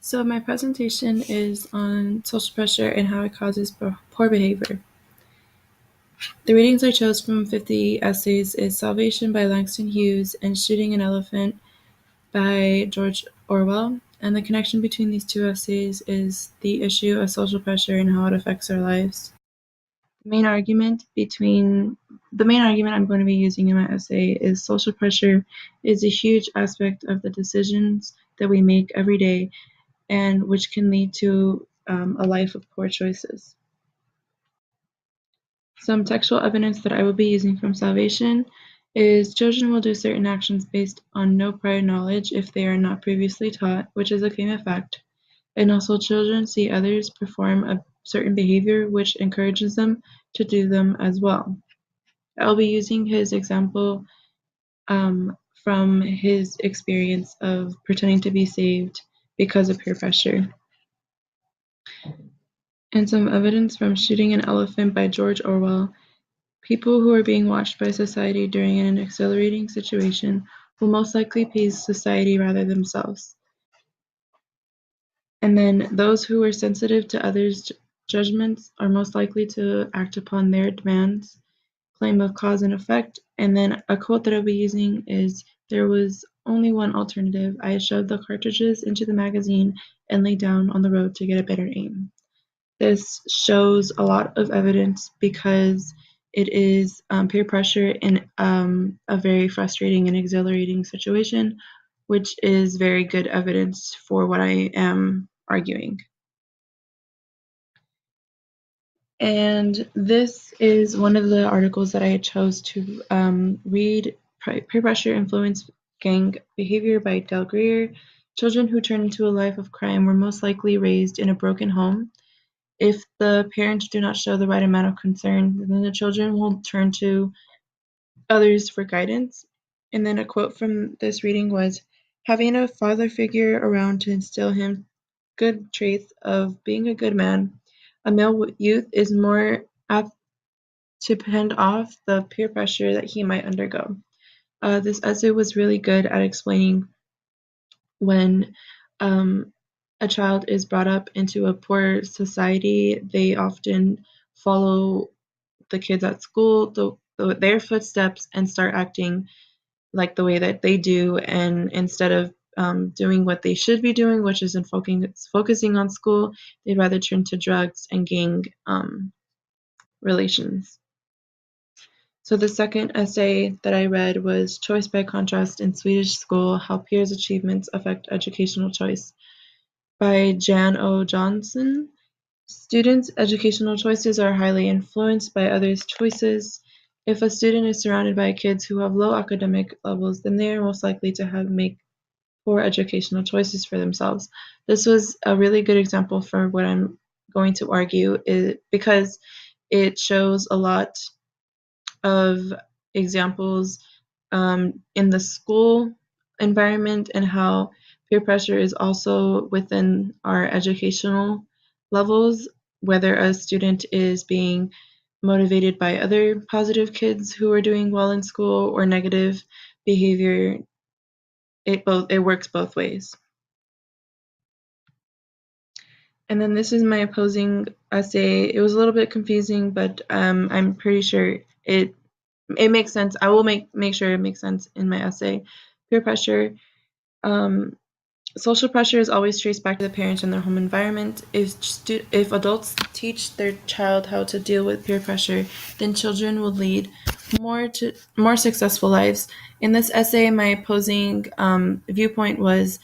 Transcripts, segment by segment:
So my presentation is on social pressure and how it causes poor behavior. The readings I chose from 50 essays is Salvation by Langston Hughes and Shooting an Elephant by George Orwell. And the connection between these two essays is the issue of social pressure and how it affects our lives. The main argument I'm going to be using in my essay is social pressure is a huge aspect of the decisions that we make every day and which can lead to a life of poor choices. Some textual evidence that I will be using from Salvation is children will do certain actions based on no prior knowledge if they are not previously taught, which is a famous fact. And also children see others perform a certain behavior which encourages them to do them as well. I'll be using his example from his experience of pretending to be saved because of peer pressure. And some evidence from Shooting an Elephant by George Orwell. People who are being watched by society during an exhilarating situation will most likely please society rather than themselves. And then those who are sensitive to others' judgments are most likely to act upon their demands, claim of cause and effect. And then a quote that I'll be using is, "There was only one alternative. I shoved the cartridges into the magazine and lay down on the road to get a better aim." This shows a lot of evidence because it is peer pressure in a very frustrating and exhilarating situation, which is very good evidence for what I am arguing. And this is one of the articles that I chose to read, Peer Pressure Influence Gang Behavior by Del Greer. Children who turn into a life of crime were most likely raised in a broken home. If the parents do not show the right amount of concern, then the children will turn to others for guidance. And then a quote from this reading was, "Having a father figure around to instill him good traits of being a good man, a male youth is more apt to fend off the peer pressure that he might undergo." This essay was really good at explaining when a child is brought up into a poor society, they often follow the kids at school, their footsteps, and start acting like the way that they do. And instead of doing what they should be doing, which is in focusing on school, they'd rather turn to drugs and gang relations. So the second essay that I read was Choice by Contrast in Swedish School, How Peers' Achievements Affect Educational Choice by Jan O. Johnson. Students' educational choices are highly influenced by others' choices. If a student is surrounded by kids who have low academic levels, then they are most likely to make poor educational choices for themselves. This was a really good example for what I'm going to argue, because it shows a lot of examples in the school environment and how peer pressure is also within our educational levels, whether a student is being motivated by other positive kids who are doing well in school or negative behavior. It works both ways. And then this is my opposing essay. It was a little bit confusing, but I'm pretty sure it makes sense. I will make sure it makes sense in my essay. Peer pressure. Social pressure is always traced back to the parents and their home environment. If adults teach their child how to deal with peer pressure, then children will lead more successful lives. In this essay, my opposing viewpoint was,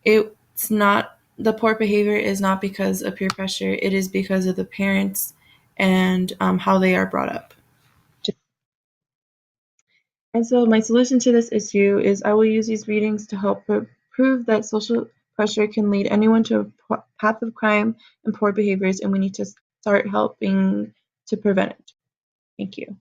it's not the poor behavior is not because of peer pressure. It is because of the parents and how they are brought up. And so my solution to this issue is I will use these readings to help prove that social pressure can lead anyone to a path of crime and poor behaviors, and we need to start helping to prevent it. Thank you.